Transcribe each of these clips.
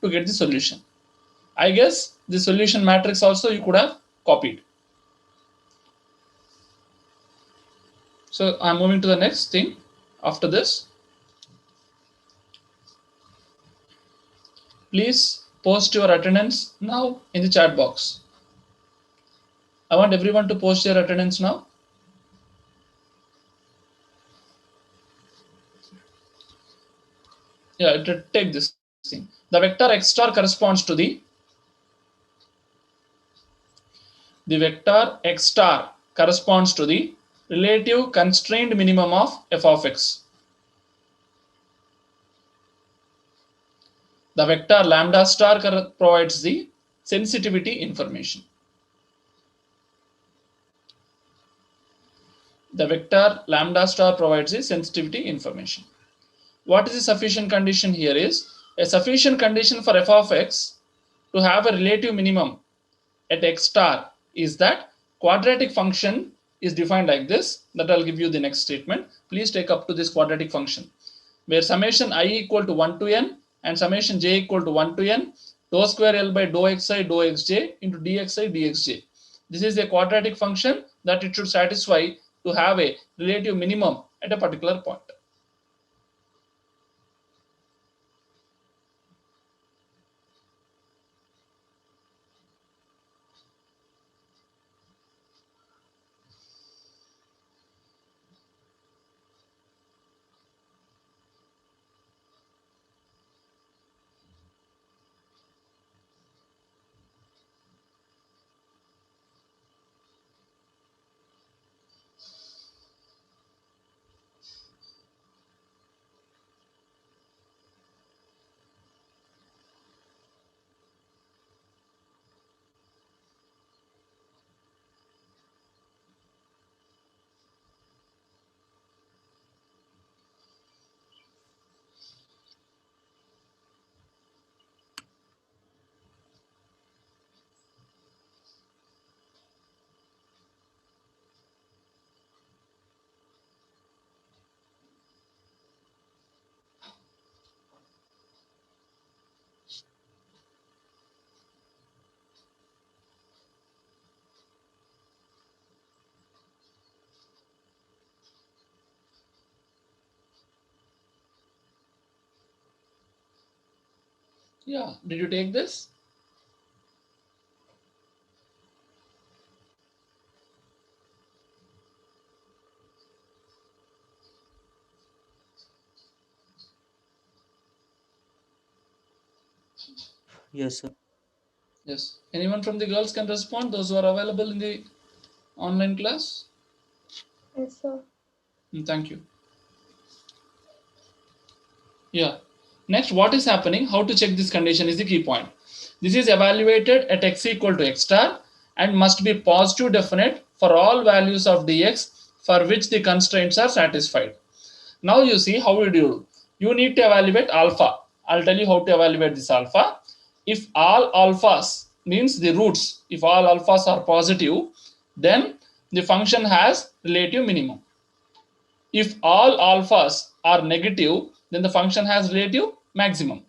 to get the solution. I guess the solution matrix also you could have copied. So I'm moving to the next thing after this. Please post your attendance now in the chat box. I want everyone to post their attendance now. Yeah, take this thing. The vector x star corresponds to the vector x star corresponds to the relative constrained minimum of f of x. The vector lambda star provides the sensitivity information. The vector lambda star provides the sensitivity information. What is the sufficient condition here is a sufficient condition for f of x to have a relative minimum at x star is that quadratic function is defined like this. That I'll give you the next statement. Please take up to this quadratic function where summation I equal to 1 to n and summation j equal to 1 to n dou square L by dou xi dou xj into dxi dxj. This is a quadratic function that it should satisfy to have a relative minimum at a particular point. Yeah, did you take this? Yes, sir. Yes. Anyone from the girls can respond? Those who are available in the online class? Yes, sir. Thank you. Yeah. Next, what is happening? How to check this condition is the key point. This is evaluated at x equal to x star and must be positive definite for all values of dx for which the constraints are satisfied. Now you see how we do. You need to evaluate alpha. I'll tell you how to evaluate this alpha. If all alphas means the roots, if all alphas are positive, then the function has relative minimum. If all alphas are negative, then the function has relative maximum.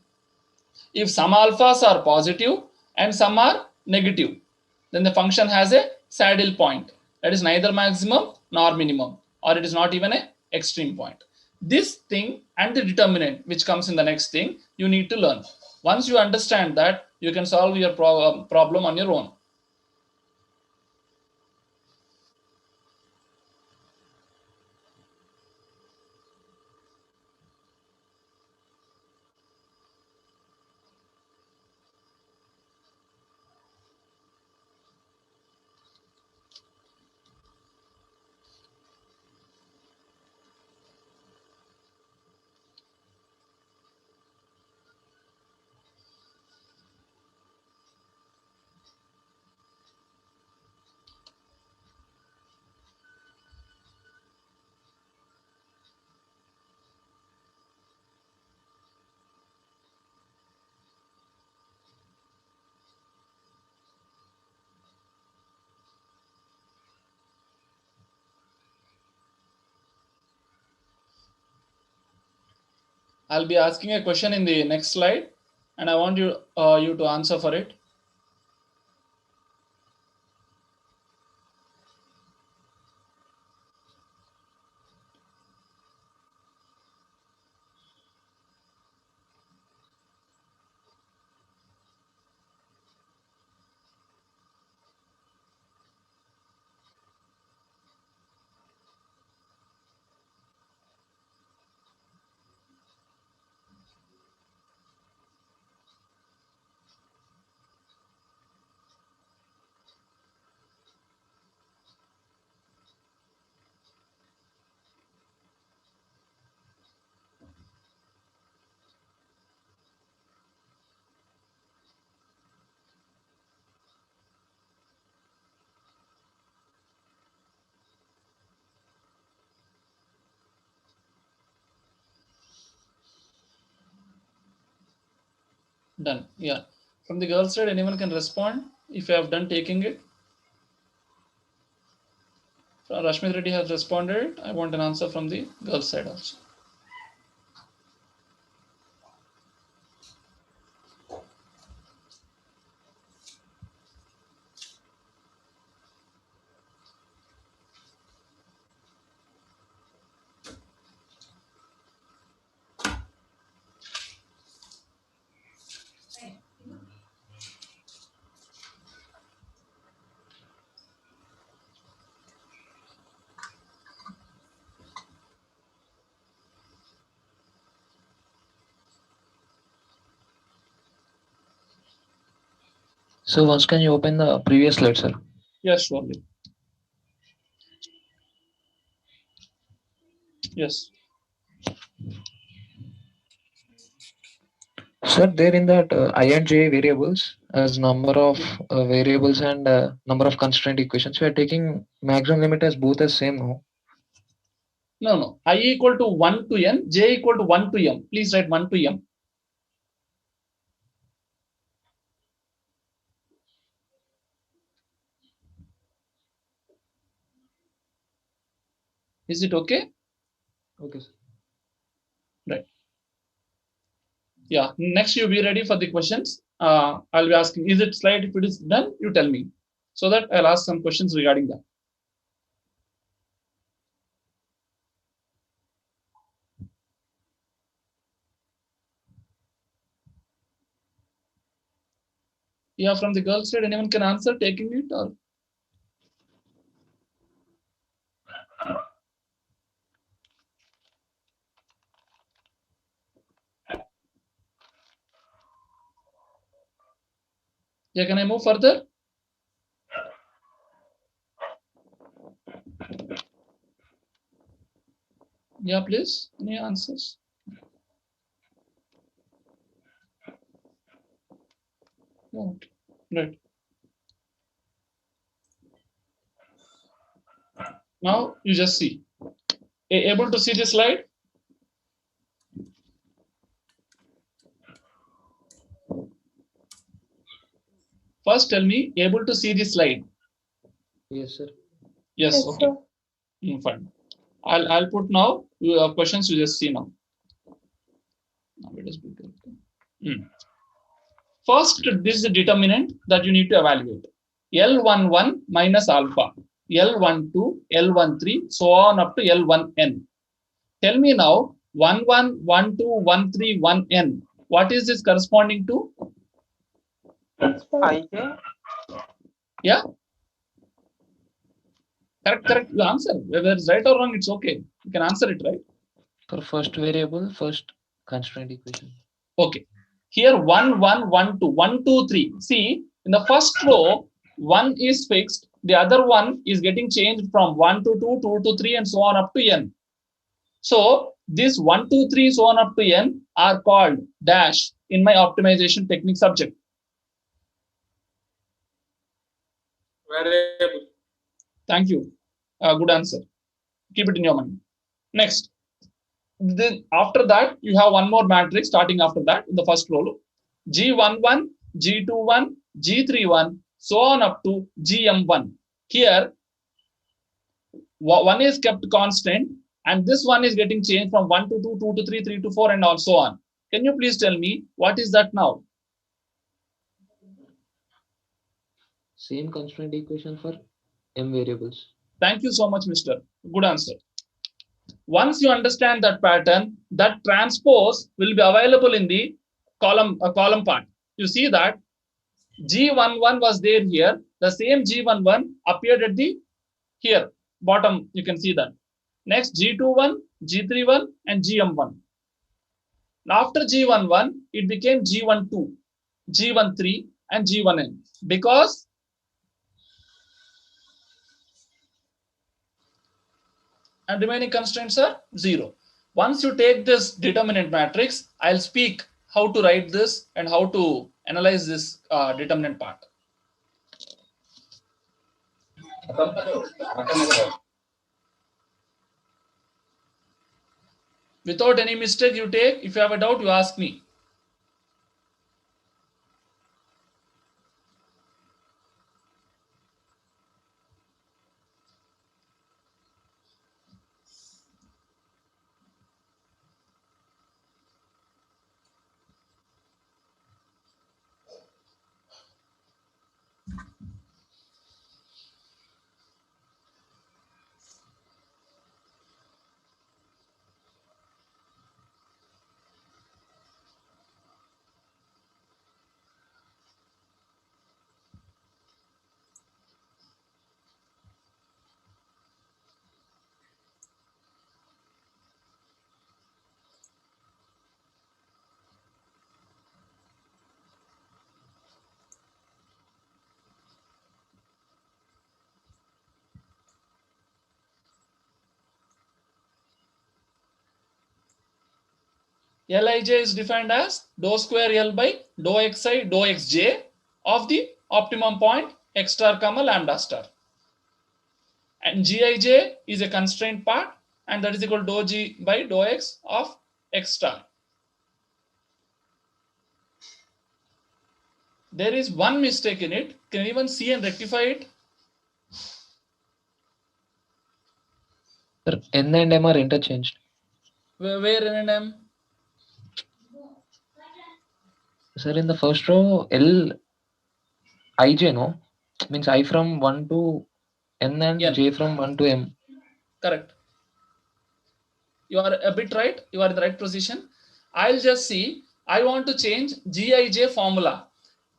If some alphas are positive and some are negative, then the function has a saddle point. That is neither maximum nor minimum, or it is not even an extreme point. This thing and the determinant, which comes in the next thing, you need to learn. Once you understand that, you can solve your problem on your own. I'll be asking a question in the next slide. and I want you to answer for it. Done. Yeah. From the girls' side, anyone can respond if you have done taking it. Rashmit Reddy has responded. I want an answer from the girls' side also. So once can you open the previous slide, sir? Yes, surely. Yes. Sir, there in that I and J variables as number of variables and number of constraint equations, we are taking maximum limit as both as same, no? No. I equal to 1 to n, j equal to 1 to m. Please write 1 to m. Is it okay? Okay, sir. Right. Yeah. Next, you be ready for the questions. I'll be asking, is it slide? If it is done, you tell me, so that I'll ask some questions regarding that. Yeah, from the girls' side, anyone can answer taking it or? Yeah, can I move further? Yeah, please. Any answers? Yeah. Right. Now you just see. Able to see this slide? First, tell me, able to see this slide? Yes, sir. Yes. Yes, Okay. sir. Fine. I'll put now questions. You just see now. Now it is bigger. First, this is the determinant that you need to evaluate. L11 minus alpha, L12, L13, so on up to L1n. Tell me now, 11, 12, 13, 1n. What is this corresponding to? I. Yeah? Correct. You answer. Whether it's right or wrong, it's okay. You can answer it, right? For first variable, first constraint equation. Okay. Here 1, 1, 1, 2, 1, 2, 3. See, in the first row, 1 is fixed. The other one is getting changed from 1 to 2, 2 to 3, and so on up to n. So this 1, 2, 3, so on up to n are called dash in my optimization technique subject. Variable. Thank you. Good answer. Keep it in your mind. Next. Then after that, you have one more matrix starting after that in the first row. G11, G21, G31, so on up to GM1. Here, one is kept constant, and this one is getting changed from 1 to 2, 2 to 3, 3 to 4, and so on. Can you please tell me what is that now? Same constraint equation for m variables. Thank you so much, Mr. Good answer. Once you understand that pattern, that transpose will be available in the column part. You see that G11 was there here. The same G11 appeared at the here bottom. You can see that. Next G21, G31, and GM1. After G11, it became G12, G13, and G1n because and remaining constraints are 0. Once you take this determinant matrix, I'll speak how to write this and how to analyze this determinant part. Without any mistake you take, if you have a doubt, you ask me. Lij is defined as dou square L by dou xi dou xj of the optimum point x star comma lambda star. And Gij is a constraint part, and that is equal to dou g by dou x of x star. There is one mistake in it. Can anyone see and rectify it? Sir, n and m are interchanged. Where n and m? Sir, in the first row, L ij, no? Means I from 1 to n and N. j from 1 to m. Correct. You are a bit right. You are in the right position. I'll just see. I want to change Gij formula.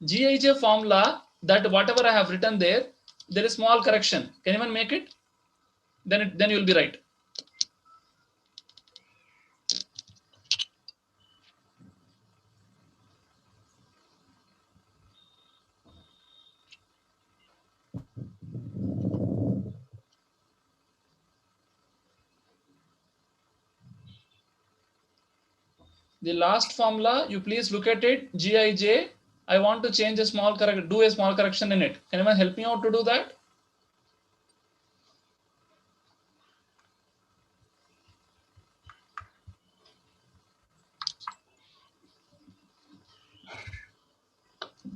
Gij formula, that whatever I have written there is small correction. Can anyone make it? Then you'll be right. The last formula, you please look at it. Gij. I want to change a small correction, do a small correction in it. Can anyone help me out to do that?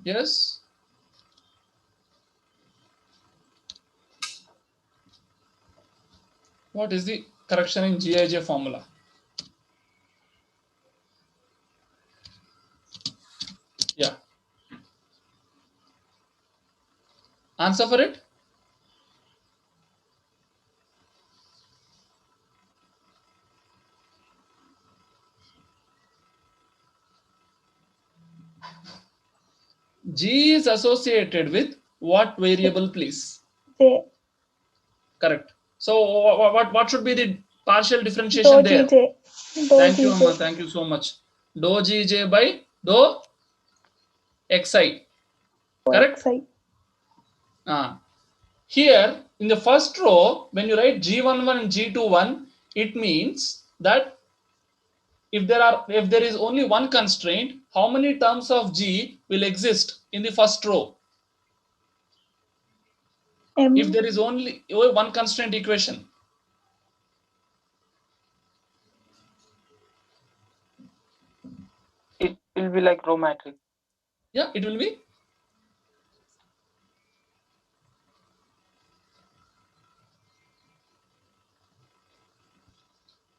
Yes. What is the correction in Gij formula? Yeah. Answer for it? G is associated with what variable, please? J. Correct. So what should be the partial differentiation Dou there? Gj. Dou Thank you, Gj. Amma. Thank you so much. Dou Gj by dou xi. Correct? Xi. Here in the first row, when you write G11 and G21, it means that if there is only one constraint, how many terms of G will exist in the first row? M. If there is only one constraint equation. It will be like row matrix. Yeah, it will be.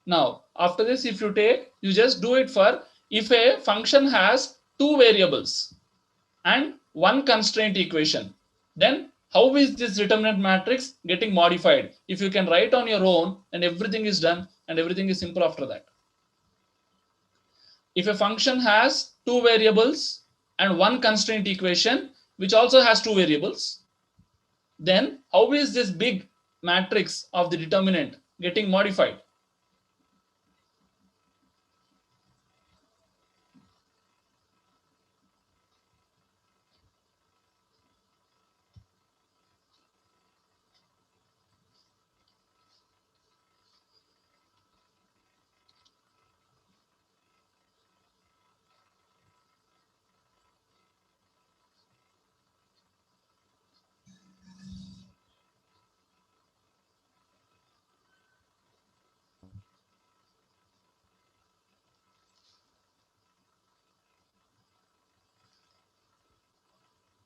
Now, after this, if you take, you just do it for if a function has two variables and one constraint equation. Then how is this determinant matrix getting modified? If you can write on your own, and everything is done and everything is simple after that. If a function has two variables and one constraint equation which also has two variables, then how is this big matrix of the determinant getting modified?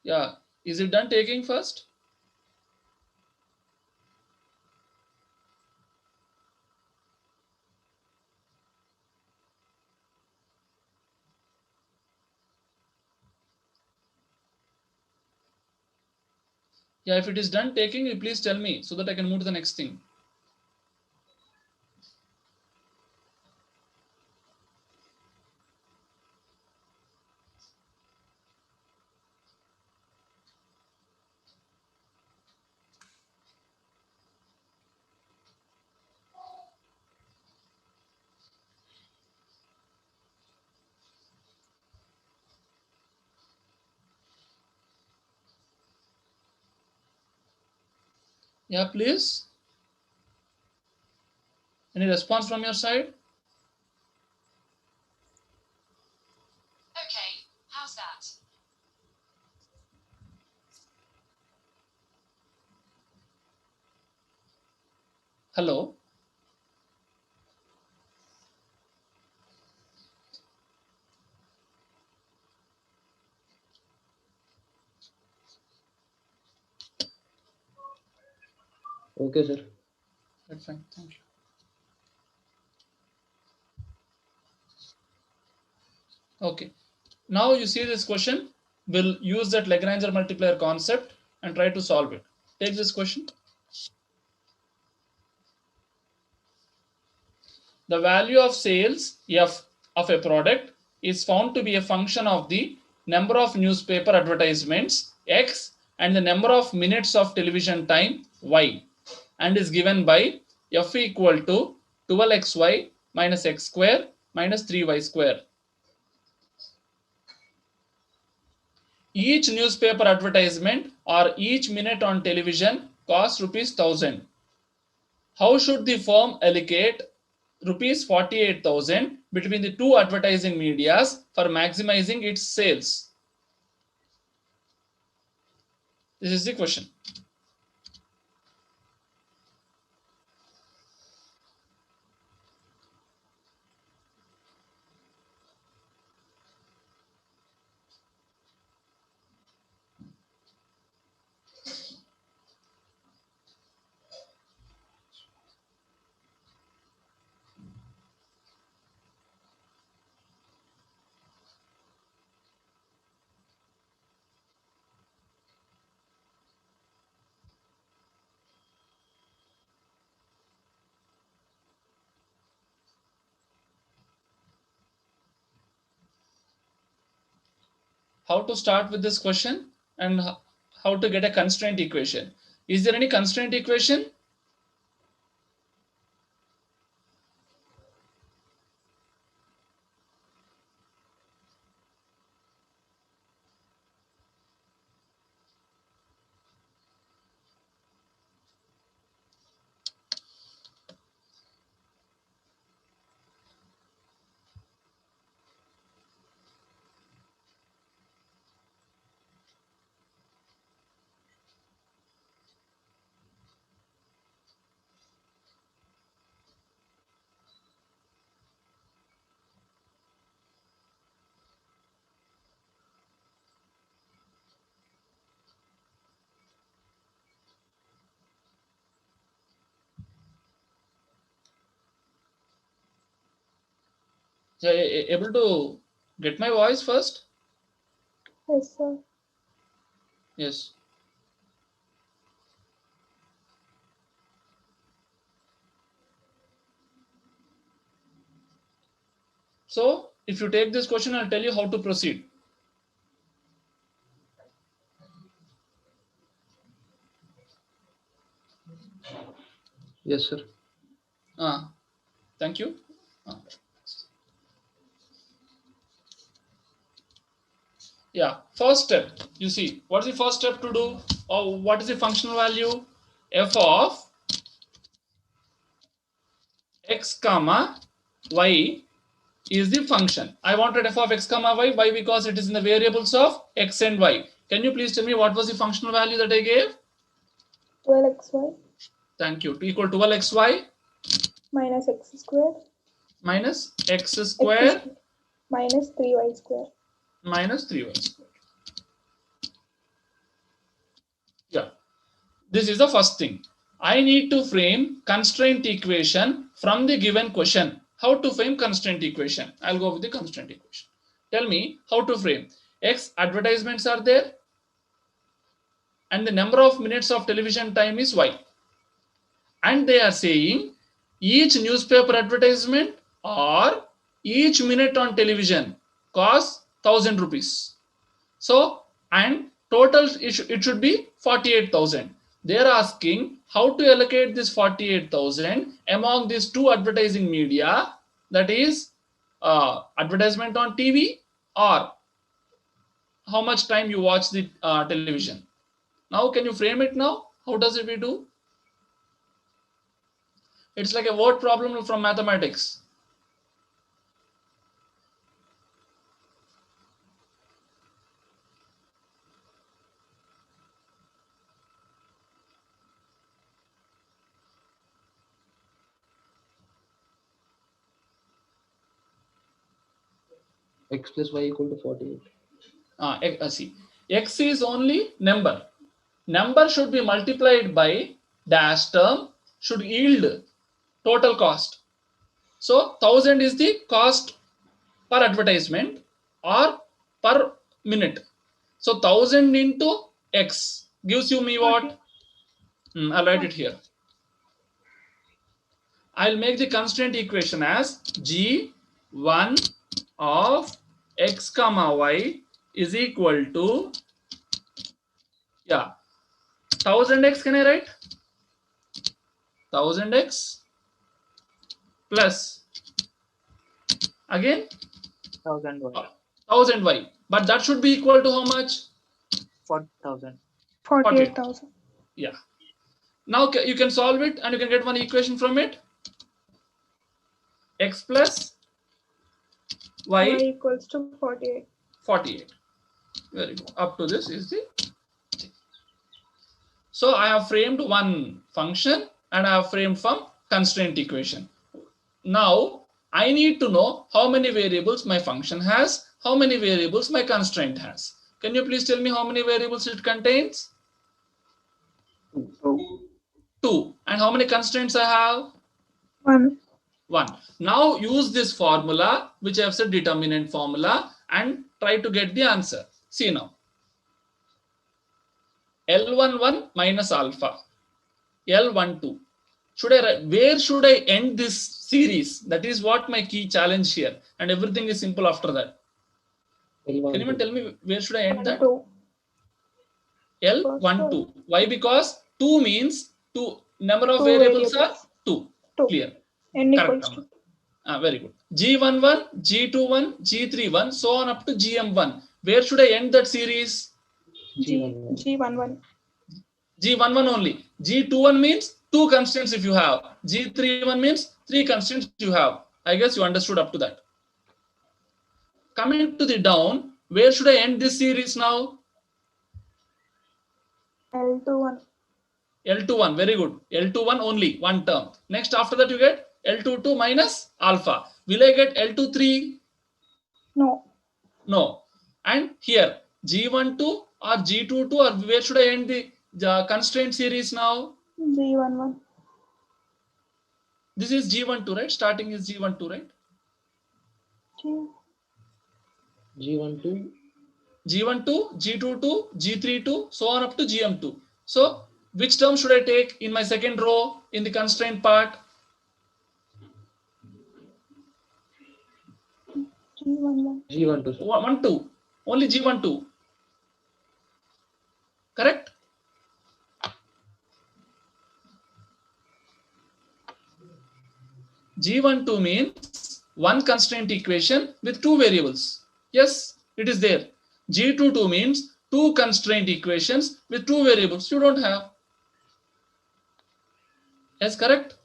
Yeah, is it done taking first? Yeah, if it is done taking, you please tell me so that I can move to the next thing. Yeah, please. Any response from your side? Okay, how's that? Hello? Okay, sir. That's fine. Thank you. Okay. Now you see this question. We'll use that Lagrange multiplier concept and try to solve it. Take this question. The value of sales F of a product is found to be a function of the number of newspaper advertisements X and the number of minutes of television time Y, and is given by F equal to 12xy minus x square minus 3y square. Each newspaper advertisement or each minute on television costs rupees 1000. How should the firm allocate rupees 48,000 between the two advertising medias for maximizing its sales? This is the question. How to start with this question and how to get a constraint equation. Is there any constraint equation? Yeah, able to get my voice first? Yes, sir. Yes. So if you take this question, I'll tell you how to proceed. Yes, sir. Thank you. Yeah, first step, you see, what's the first step to do? Or what is the functional value? F of x comma y is the function. I wanted f of x comma y. Why? Because it is in the variables of x and y. Can you please tell me what was the functional value that I gave? 12xy Thank you. To equal 12xy minus x square minus x x square minus 3y square. minus 3y square. Yeah, this is the first thing. I need to frame constraint equation from the given question. How to frame constraint equation? I'll go with the constraint equation. Tell me how to frame. X advertisements are there and the number of minutes of television time is Y. And they are saying each newspaper advertisement or each minute on television costs 1,000 rupees. So, and total it should be 48,000. They are asking how to allocate this 48,000 among these two advertising media, that is advertisement on TV or how much time you watch the television. Now, can you frame it now? How does it we do? It's like a word problem from mathematics. X plus y equal to 48. See, x is only number. Number should be multiplied by dash term should yield total cost. So 1,000 is the cost per advertisement or per minute. So 1,000 into x gives you me what? I'll write it here. I'll make the constraint equation as g1 of x comma y is equal to 1,000x. Can I write 1,000x plus again 1,000y. 1,000y, but that should be equal to how much? 40,000. 48,000. Yeah. Now you can solve it and you can get one equation from it. X plus y equals to 48. 48. Very good. Up to this is the thing. So I have framed one function and I have framed from constraint equation. Now I need to know how many variables my function has, how many variables my constraint has. Can you please tell me how many variables it contains? 2. And how many constraints I have? 1. 1. Now use this formula, which I have said determinant formula, and try to get the answer. See now. L11 minus alpha. L12. Where should I end this series? That is what my key challenge here. And everything is simple after that. L1, Can anyone tell me where should I end that? 2. L12. Why? Because 2 means number of Two variables are variables. 2. 2. Clear. N Correct. equals to. Very good. G11, G21, G31, so on up to GM1. Where should I end that series? G11. G11 only. G21 means 2 constants if you have. G31 means 3 constants you have. I guess you understood up to that. Coming to the down, where should I end this series now? L21. L21, very good. L21 only, one term. Next, after that, you get L22 minus alpha. Will I get L23? No. No. And here, G12 or G22, or where should I end the constraint series now? G11. This is G12, right? Starting is G12, right? G12, G12, G22, G32, so on up to GM2. So, which term should I take in my second row in the constraint part? G11. G12, sir. 1, 2. Only G12. Correct? G12 means one constraint equation with two variables. Yes, it is there. G22 means two constraint equations with two variables. You don't have. Yes, correct?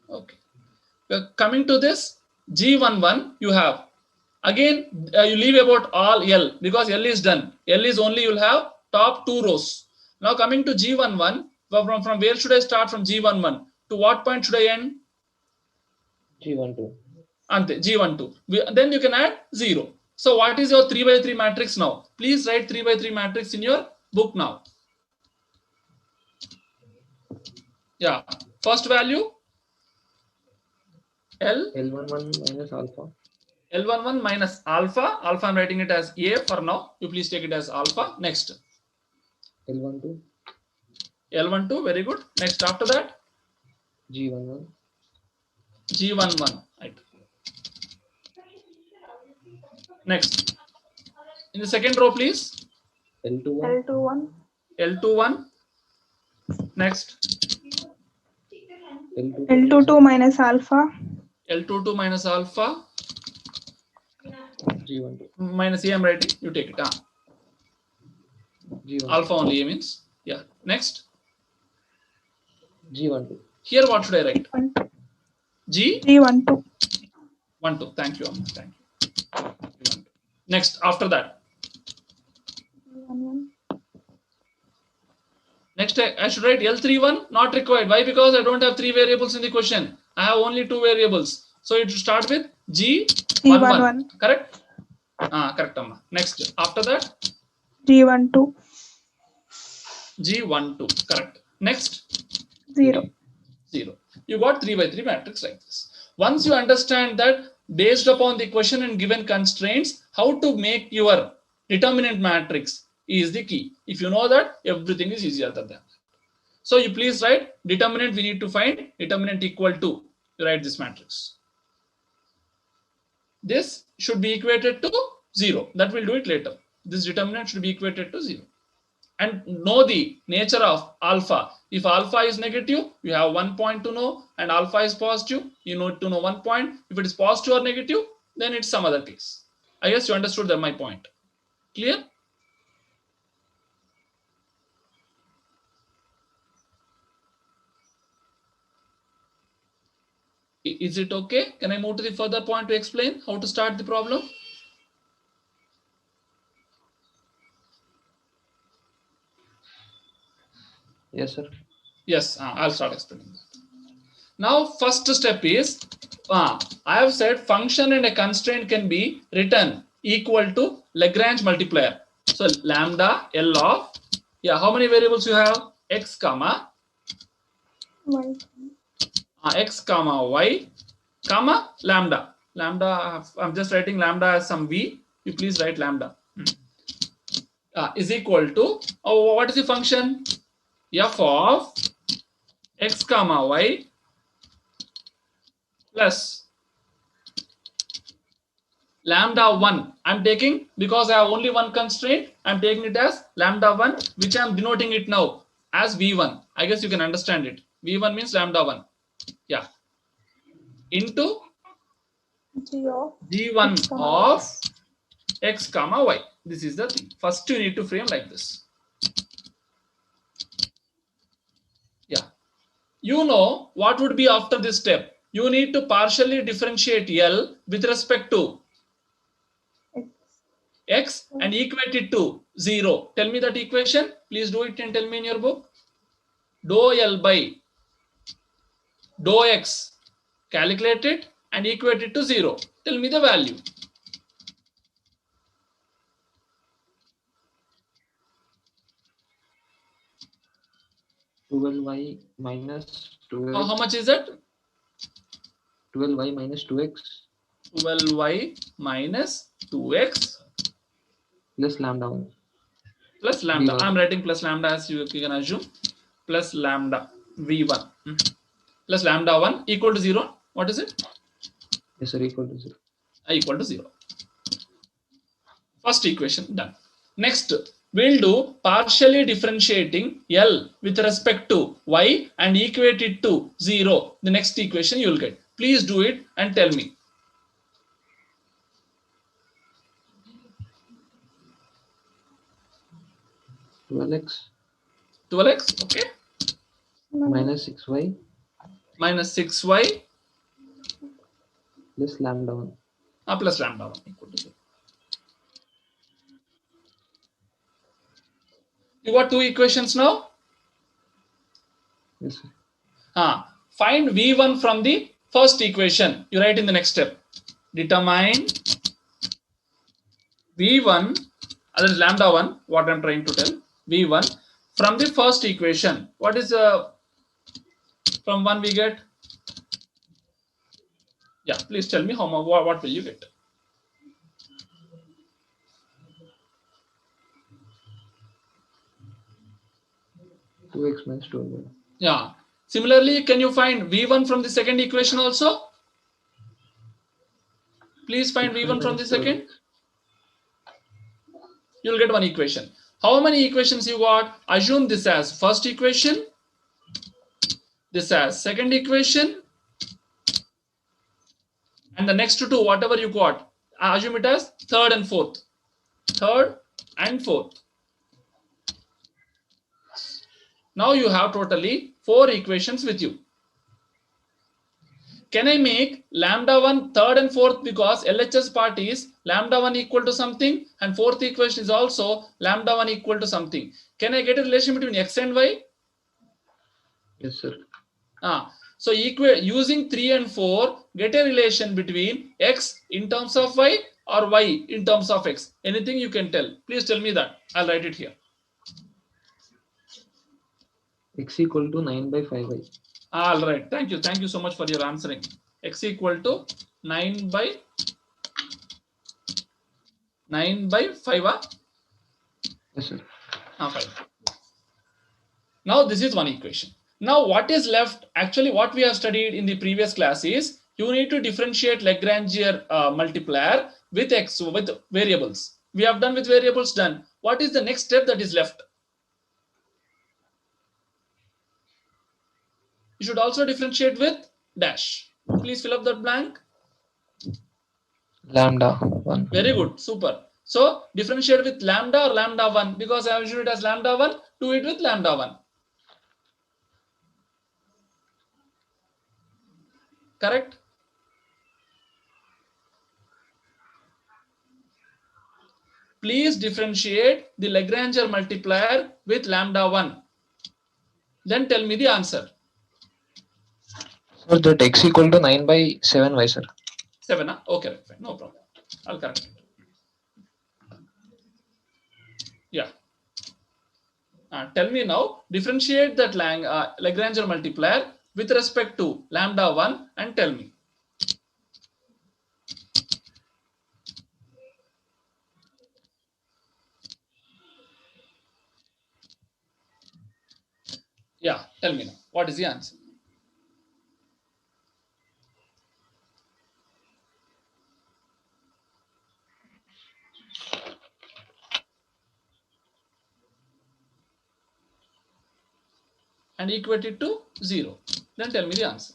Okay. Coming to this, G11 you have. Again, you leave about all L because L is done. L is only you'll have top two rows. Now coming to G11, from where should I start from G11? To what point should I end? G12. Ante, G12. Then you can add 0. So what is your 3 by 3 matrix now? Please write 3 by 3 matrix in your book now. Yeah. First value, L11 minus alpha. L11 minus alpha. Alpha, I'm writing it as A for now. You please take it as alpha. Next. L12. L12, very good. Next, after that, G11. G11. Right. Next. In the second row, please. L21. L21. L21. Next. L22. L22 minus alpha. L22 minus alpha. G12. Minus A, I'm writing. You take it. G12. Alpha only A means. Yeah. Next. G12. Here, what should I write? G? G12. 1, 2. Thank you, Amma. Thank you. G12. Next, after that. G11. Next, I should write L31, not required. Why? Because I don't have 3 variables in the question. I have only 2 variables. So it should start with G11. G11. Correct? Correct, Amma. Next, after that, G12. G12. Correct. Next, 0. 0. You got 3 by 3 matrix like this. Once you understand that based upon the question and given constraints, how to make your determinant matrix is the key. If you know that, everything is easier than that. So you please write determinant. We need to find determinant equal to. You write this matrix. This should be equated to 0. That we'll do it later. This determinant should be equated to 0. And know the nature of alpha. If alpha is negative, you have 1 point to know, and alpha is positive, you need to know 1 point. If it is positive or negative, then it's some other case. I guess you understood that my point. Clear? Is it okay? Can I move to the further point to explain how to start the problem? Yes, sir. Yes, I'll start explaining that. Now, first step is, I have said function and a constraint can be written equal to Lagrange multiplier. So lambda L of, how many variables you have? X comma, Y. X comma Y comma lambda. Lambda, I'm just writing lambda as some V. You please write lambda. Is equal to, what is the function? F of X comma Y plus lambda 1. I'm taking, because I have only one constraint, I'm taking it as lambda 1, which I'm denoting it now as V1. I guess you can understand it. V1 means lambda 1. Yeah. Into G of G1 of X comma Y. This is the thing. First, you need to frame like this. Yeah. You know what would be after this step. You need to partially differentiate L with respect to X and equate it to 0. Tell me that equation. Please do it and tell me in your book. Dou L by dou X. Calculate it and equate it to 0. Tell me the value. Y minus 2x. How much is that? 12y minus 2x 12y minus 2x plus lambda 1. plus lambda. V1. I'm writing plus lambda as you can assume. Plus lambda. V1 plus lambda 1 equal to 0. What is it? Yes, sir. Equal to 0. Equal to 0. First equation done. Next, we'll do partially differentiating L with respect to y and equate it to 0. The next equation you will get. Please do it and tell me. 12x 12x, okay, minus 6y minus 6y plus lambda 1. plus lambda 1 equal to 0. You got two equations now? Yes, sir. Find V1 from the first equation. You write in the next step. Determine V1, that is lambda 1, what I'm trying to tell. V1 from the first equation. What is from 1 we get? Yeah, please tell me how much, what will you get? Two x minus 12y. Yeah. Similarly, can you find V1 from the second equation also? Please find 6y V1 from the minus second. 12x. You'll get one equation. How many equations you got? Assume this as first equation, this as second equation, and the next two, whatever you got, assume it as third and fourth. Third and fourth. Now you have totally 4 equations with you. Can I make lambda 1 third and fourth, because LHS part is lambda 1 equal to something and fourth equation is also lambda 1 equal to something. Can I get a relation between x and y? Yes, sir. So using 3 and 4, get a relation between x in terms of y or y in terms of x. Anything you can tell. Please tell me that. I'll write it here. X equal to 9 by 5y. All right. Thank you. Thank you so much for your answering. X equal to 9 by 5. Yes, sir. 5. Now this is one equation. Now what is left? Actually, what we have studied in the previous class is you need to differentiate Lagrangian multiplier with x with variables. We have done with variables done. What is the next step that is left? You should also differentiate with dash. Please fill up that blank. Lambda 1. Very good. Super. So differentiate with lambda or lambda 1, because I have used it as lambda 1. Do it with lambda 1. Correct? Please differentiate the Lagrangian multiplier with lambda 1. Then tell me the answer. Sir, that x equal to 9 by 7y, sir. 7, huh? Okay, fine. No problem. I'll correct it. Yeah. Tell me now, differentiate that Lagrangian multiplier with respect to lambda 1 and tell me. Yeah, tell me now. What is the answer? And equate it to 0. Then tell me the answer.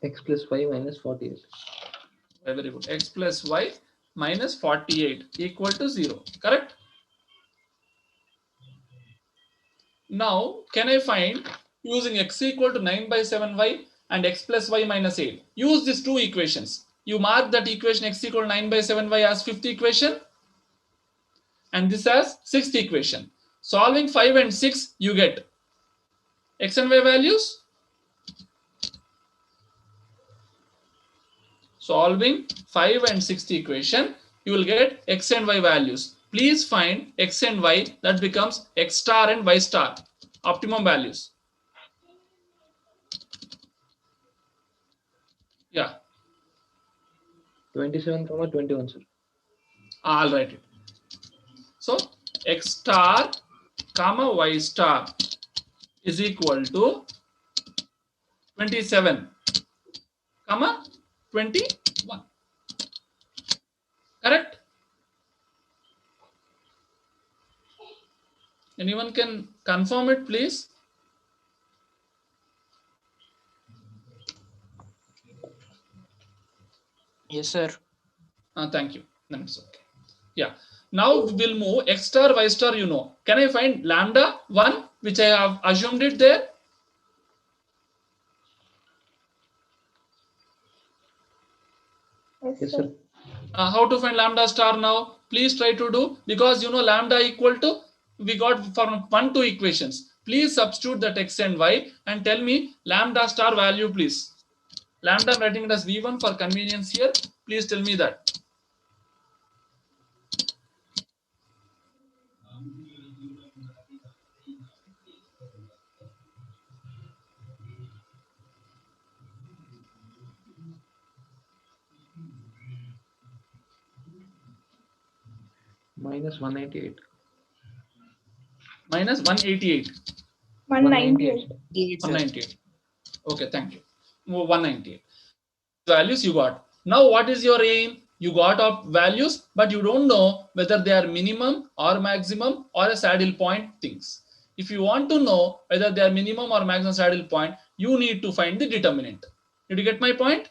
X plus y minus 48. Very good. X plus y minus 48 equal to 0. Correct? Now, can I find using x equal to 9 by 7y and x plus y minus 8? Use these two equations. You mark that equation x equal to 9 by 7y as fifth equation and this as sixth equation. Solving 5 and 6, you get x and y values. Solving 5 and 6th equation, you will get x and y values. Please find x and y, that becomes x star and y star, optimum values. Yeah. 27, 21, sir. I'll write it. So x star comma y star is equal to 27 comma 21. Correct? Anyone can confirm it, please? Yes, sir. Thank you. Then it's okay. Yeah. Now we'll move x star, y star, you know. Can I find lambda 1, which I have assumed it there? Yes, Yes, sir. sir. How to find lambda star now? Please try to do, because you know lambda equal to, we got from 1 2 equations. Please substitute that x and y and tell me lambda star value, please. Lambda, I'm writing it as v1 for convenience here. Please tell me that. Minus 198. Minus 188. 198. 198. Okay, thank you. 198. Values you got. Now what is your aim? You got up values, but you don't know whether they are minimum or maximum or a saddle point things. If you want to know whether they are minimum or maximum saddle point, you need to find the determinant. Did you get my point?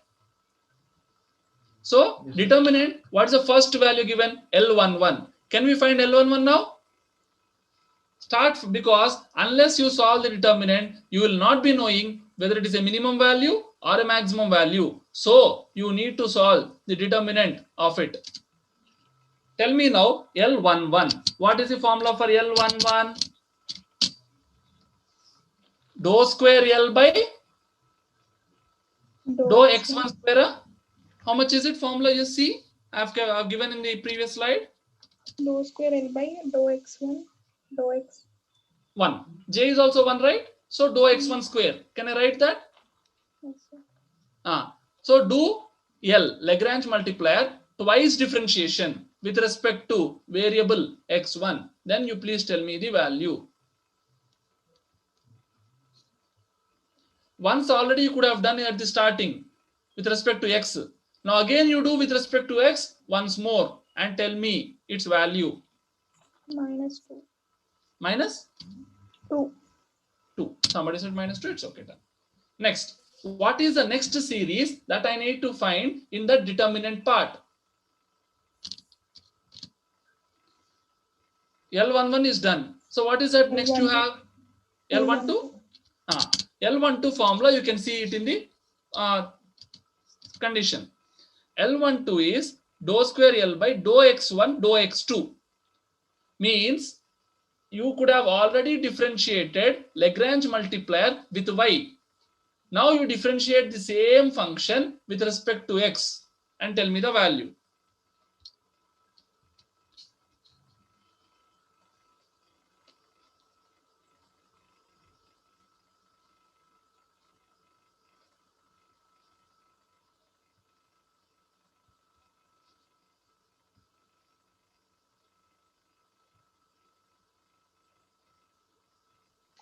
So Yes, determinant, what is the first value given? L11. Can we find L11 now? Start, because unless you solve the determinant, you will not be knowing whether it is a minimum value or a maximum value. So you need to solve the determinant of it. Tell me now L11. What is the formula for L11? Dou square L by dou x1 square. How much is it? Formula you see? I've given in the previous slide. Dou square L by dou x1 dou x. 1. J is also 1, right? So dou x1 square. Can I write that? Yes, sir. So do L, Lagrange multiplier, twice differentiation with respect to variable x1. Then you please tell me the value. Once already you could have done at the starting with respect to x. Now again you do with respect to x once more and tell me its value. Minus 2. Minus 2. 2. Somebody said minus 2. It's okay. Done. Next, what is the next series that I need to find in the determinant part? L11 is done. So what is that next you have? L12? L12 formula, you can see it in the condition. L12 is dou square L by dou x1 dou x2. Means you could have already differentiated Lagrange multiplier with y. Now you differentiate the same function with respect to x and tell me the value.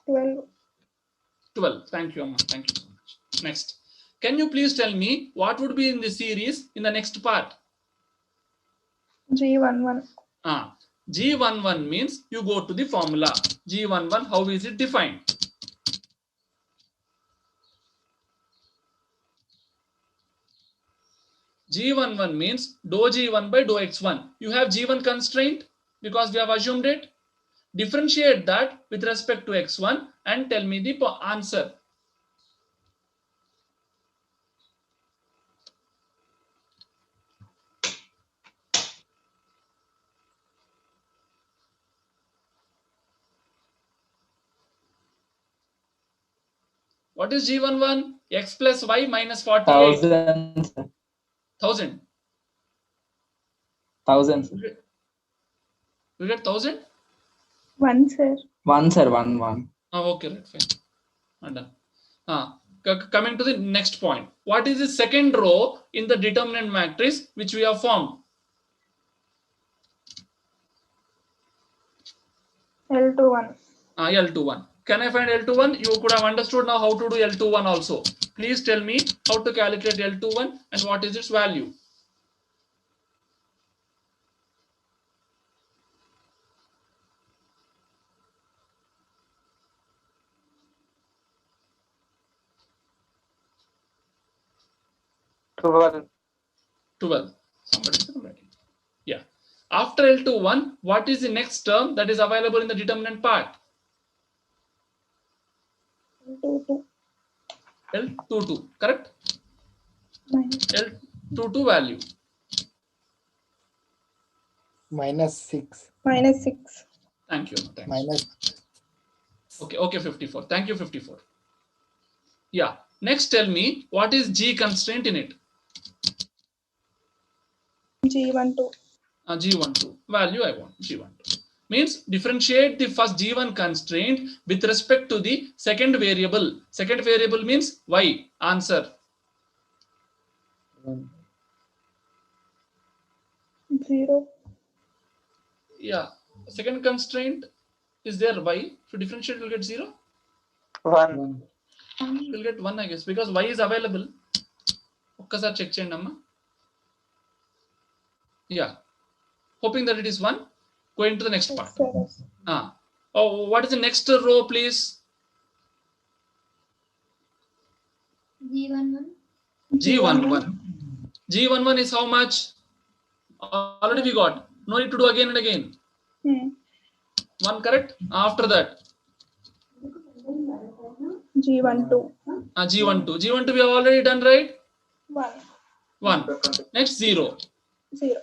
Twelve. 12. Thank you, Amma. Thank you so much. Next. Can you please tell me what would be in the series in the next part? G11. G11 means you go to the formula. G11, how is it defined? G11 means dou G1 by dou X1. You have G1 constraint because we have assumed it. Differentiate that with respect to X1 and tell me the answer. What is G11? X plus Y minus 48. 1000. 1000. 1000. You get 1000? 1, sir. 1, sir. 1. Okay, right, fine. I'm done. Coming to the next point. What is the second row in the determinant matrix which we have formed? L21. L21. Can I find L21? You could have understood now how to do L21 also. Please tell me how to calculate L21 and what is its value. Twelve. 12. Somebody said already. Yeah. After L21, what is the next term that is available in the determinant part? L22. L22, correct? Minus L22 value. -6. minus 6. Thank you. Thanks. Minus Okay, 54. Thank you, 54. Yeah. Next, tell me what is G constraint in it? G12. G12 value I want. G12 means differentiate the first G1 constraint with respect to the second variable. Second variable means Y. Answer. 0. Yeah. Second constraint is there Y. If you differentiate, you'll get 0. 1. You'll get 1, I guess, because Y is available. ఒక్కసారి check చేయండి అమ్మా. Yeah. Hoping that it is 1. Going to the next part. Oh, what is the next row, please? G11. G11. G11 is how much? Already we got. No need to do again and again. 1, correct? After that. G12. G12. G12 we have already done, right? 1. 1. Next 0. 0.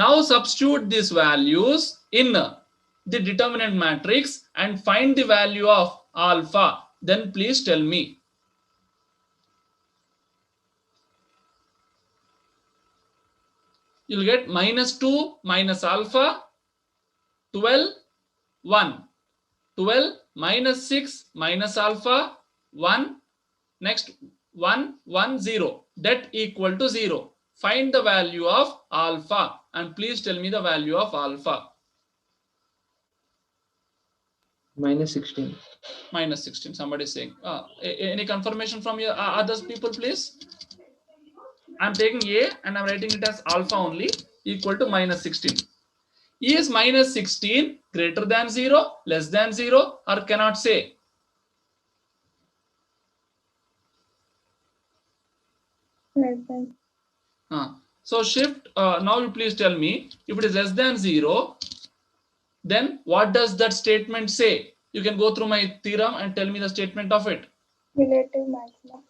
Now substitute these values in the determinant matrix and find the value of alpha. Then please tell me. You'll get -2 minus alpha, 12, 1. 12 minus 6 minus alpha, 1. Next 1, 1, 0. That equal to 0. Find the value of alpha and please tell me the value of alpha. -16. -16. Somebody is saying. Any confirmation from your others people, please? I'm taking A and I'm writing it as alpha only, equal to -16. Is -16 greater than 0, less than 0, or cannot say? Less than. So shift, now you please tell me, if it is less than 0, then what does that statement say? You can go through my theorem and tell me the statement of it. Relative maximum.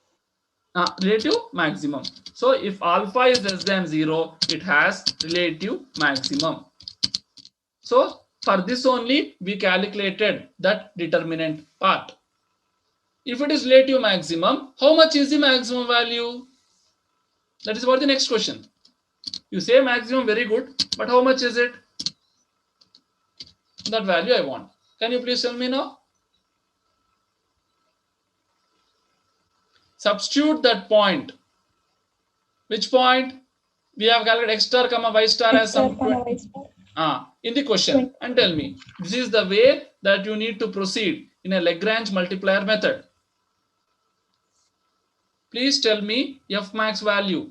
Relative maximum. So if alpha is less than 0, it has relative maximum. So for this only we calculated that determinant part. If it is relative maximum, how much is the maximum value? That is what the next question. You say maximum, very good, but how much is it? That value I want. Can you please tell me now? Substitute that point. Which point? We have calculated x star comma y star as some Y star. in the question and tell me. This is the way that you need to proceed in a Lagrange multiplier method. Please tell me F max value.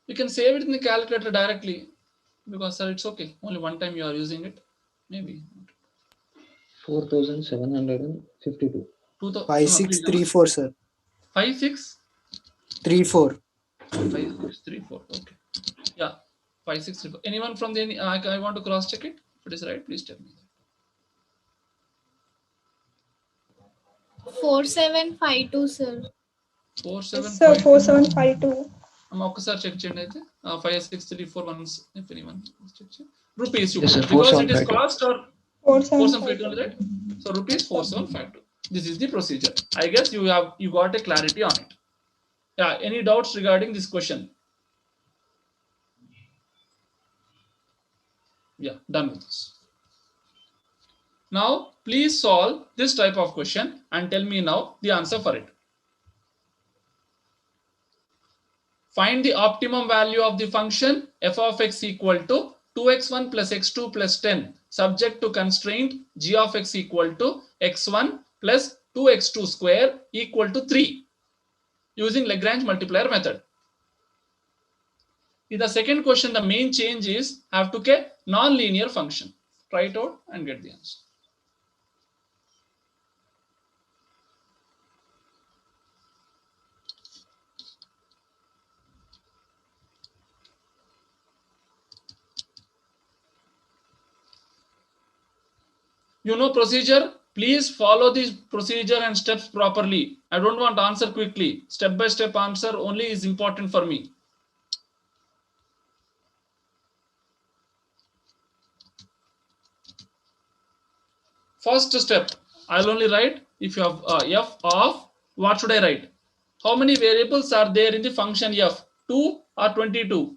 You can save it in the calculator directly because sir, it's okay. Only one time you are using it. Maybe 4752. 5634, sir. 5634. 34. 5634. Okay. Yeah. 5634. Anyone from the I want to cross check it. If it is right, please tell me. 4752, sir. 4752. 4752. ఒక్కసారి check చేయండి అయితే 5634 if anyone check rupees you Yes, sir, because it is 4752. cost or 4752, right? So rupees 4752. This is the procedure. I guess you got a clarity on it. Yeah, any doubts regarding this question? Yeah, done with this. Now, please solve this type of question and tell me now the answer for it. Find the optimum value of the function f of x equal to 2x1 plus x2 plus 10 subject to constraint g of x equal to x1 plus 2x2 square equal to 3 using Lagrange multiplier method. In the second question, the main change is have to get non-linear function. Try it out and get the answer. You know procedure, please follow this procedure and steps properly. I don't want to answer quickly. Step by step answer only is important for me. First step, I'll only write if you have f of, what should I write? How many variables are there in the function f? 2 or 22?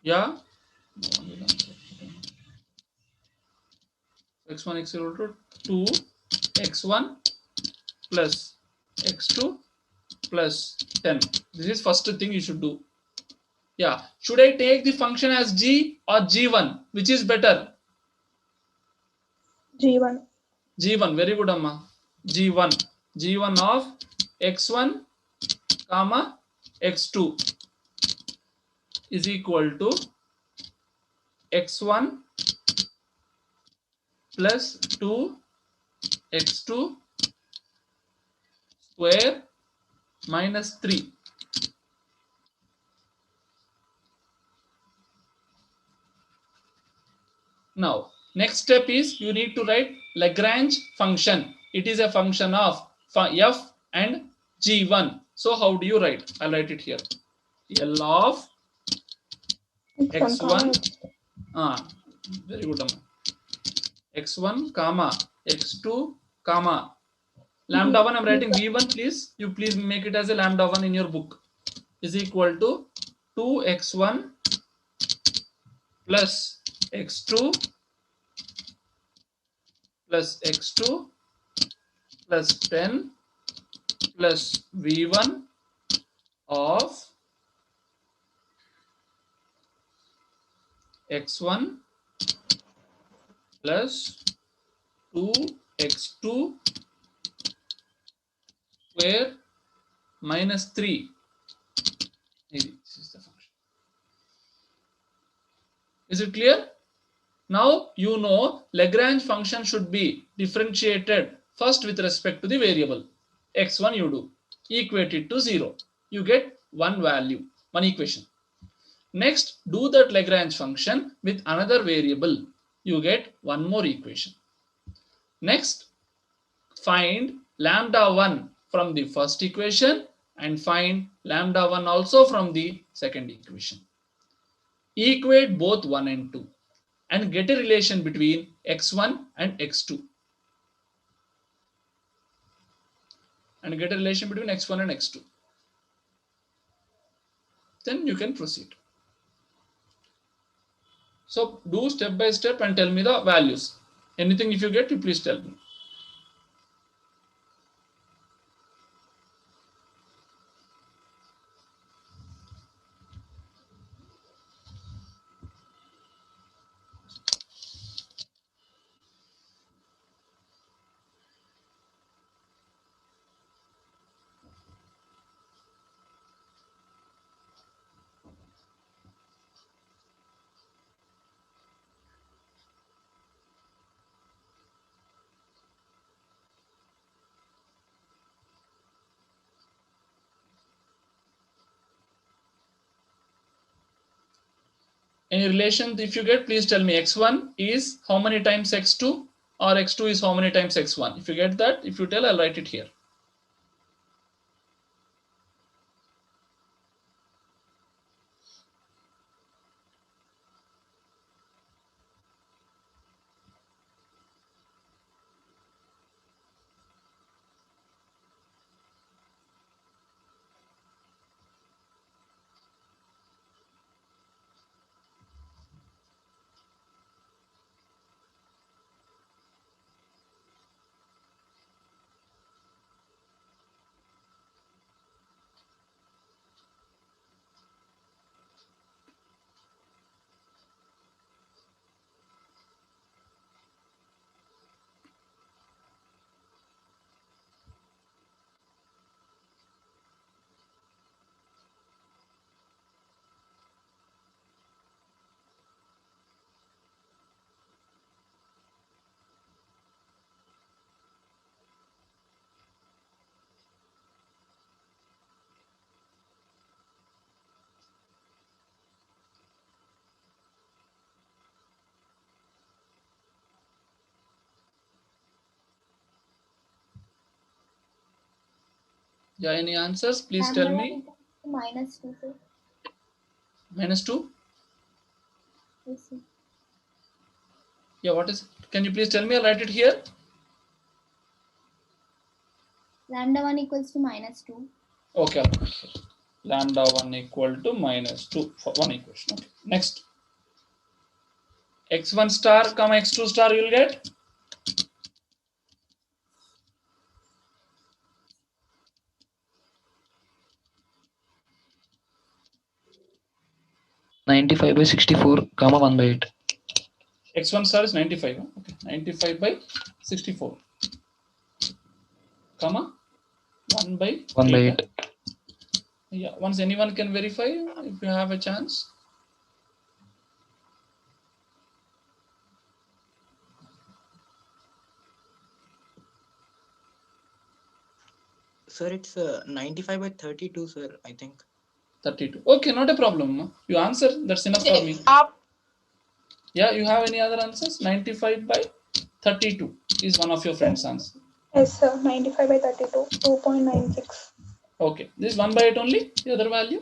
Yeah. x1 x equal to 2 x1 plus x2 plus 10. This is first thing you should do. Yeah. Should I take the function as g or g1? Which is better? G1. G1. Very good, Amma. G1. G1 of x1 comma x2 is equal to x1 plus 2 x2 square minus 3. Now, next step is you need to write Lagrange function. It is a function of f and g1. So how do you write? I'll write it here. L of x1. Very good, Amma. x1 comma x2 comma lambda 1. I'm writing v1. Please, you please make it as a lambda 1 in your book. Is equal to 2x1 plus x2 plus x2 plus 10 plus v1 of x1 plus 2x2 square minus 3. This is the function. Is it clear? Now you know Lagrange function should be differentiated first with respect to the variable. x1 you do. Equate it to 0. You get one value, one equation. Next, do that Lagrange function with another variable. You get one more equation. Next, find lambda 1 from the first equation and find lambda 1 also from the second equation. Equate both 1 and 2 and get a relation between x1 and x2. And get a relation between x1 and x2. Then you can proceed. So do step by step and tell me the values. Anything if you get, you please tell me. Any relation if you get, please tell me. X1 is how many times x2 or x2 is how many times x1. If you get that, if you tell, I'll write it here. Yeah, any answers? Please tell me. -2, sir. -2? Yes, sir. Yeah, what is it? Can you please tell me? I'll write it here. λ1 equals to -2. Okay, I'll put it here. λ1 equal to -2 for one equation. Okay. Next. x1 star comma x2 star you'll get 95/64, comma 1/8. x1 star is 95. Okay, 95/64, comma 1/8. 1/8. Yeah, once anyone can verify if you have a chance. Sir, it's 95/32, sir, I think. 32. Okay, not a problem. You answer. That's enough for me. Yeah, you have any other answers? 95/32 is one of your friends' answer. Yes, sir. 95/32. 2.96. Okay, this is 1/8 only. The other value?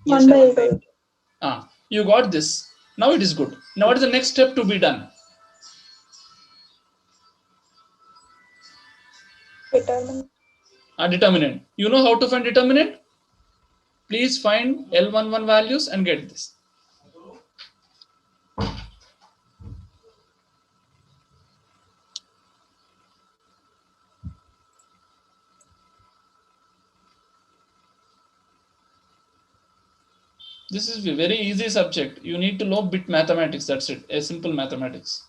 Yes, 1 sir, by 1 by 8. You got this. Now it is good. Now what is the next step to be done? Determine. Determinant. You know how to find determinant? Please find L11 values and get this. This is a very easy subject. You need to know bit mathematics. That's it. A simple mathematics.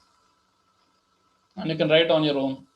And you can write on your own.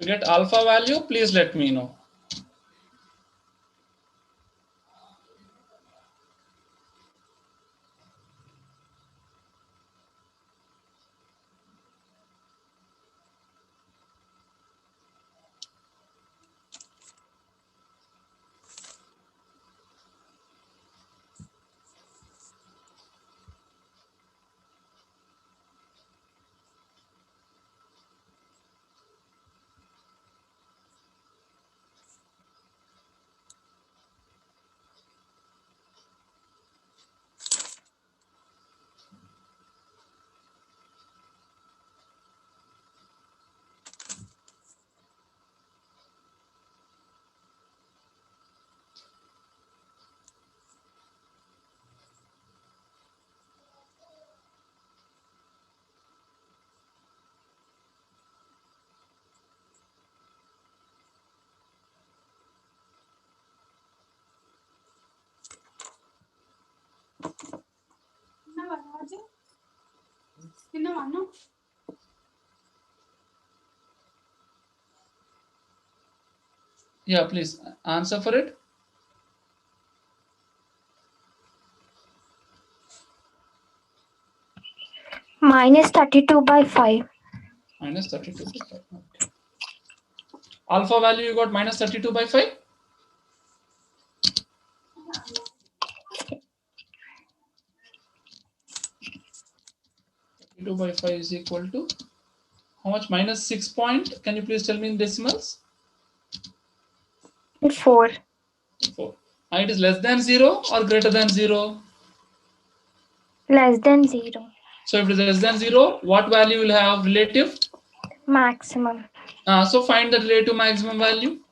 If you get alpha value, please let me know. Yeah, please answer for it. -32/5. -32/5. Okay. Alpha value you got -32/5. 32/5 is equal to how much? -6 point. Can you please tell me in decimals? 4. 4. And it is less than 0 or greater than 0? Less than 0. So if it is less than 0, what value will have relative? Maximum. So find the relative maximum value.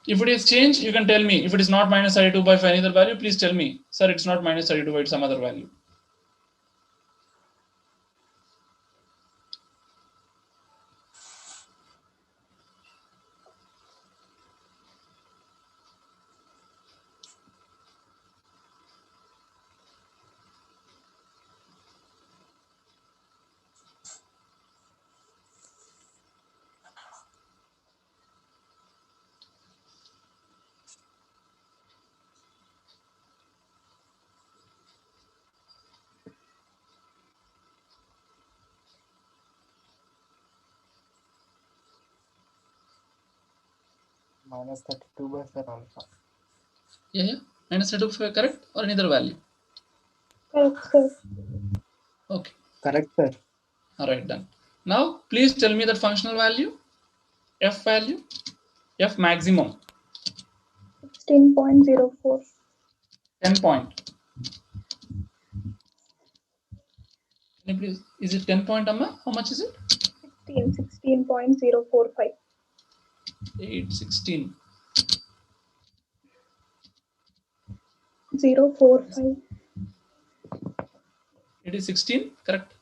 If it is changed, you can tell me. If it is not -32/5 any other value, please tell me. Sir, it's not -32, it's some other value. Minus 32 by sir alpha. Yeah. Minus 32 correct or any other value? Correct, sir. Okay. Correct, sir. All right, done. Now, please tell me that functional value, F value, F maximum, 16.04. 10 point. Can you please, is it 10 point, Amma? How much is it? 16.045. 8, 16. 045. It is 16, correct?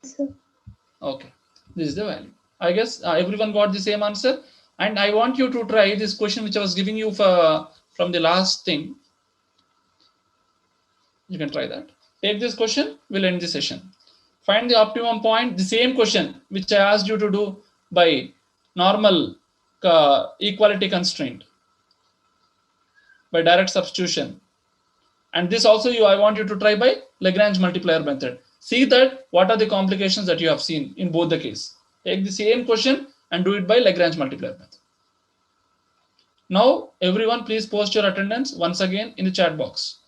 Sir. Okay, this is the value. I guess everyone got the same answer. And I want you to try this question which I was giving you from the last thing. You can try that. Take this question, we'll end the session. Find the optimum point, the same question which I asked you to do by normal equality constraint, by direct substitution. And this also I want you to try by Lagrange multiplier method. See that what are the complications that you have seen in both the case. Take the same question and do it by Lagrange multiplier method. Now, everyone please post your attendance once again in the chat box.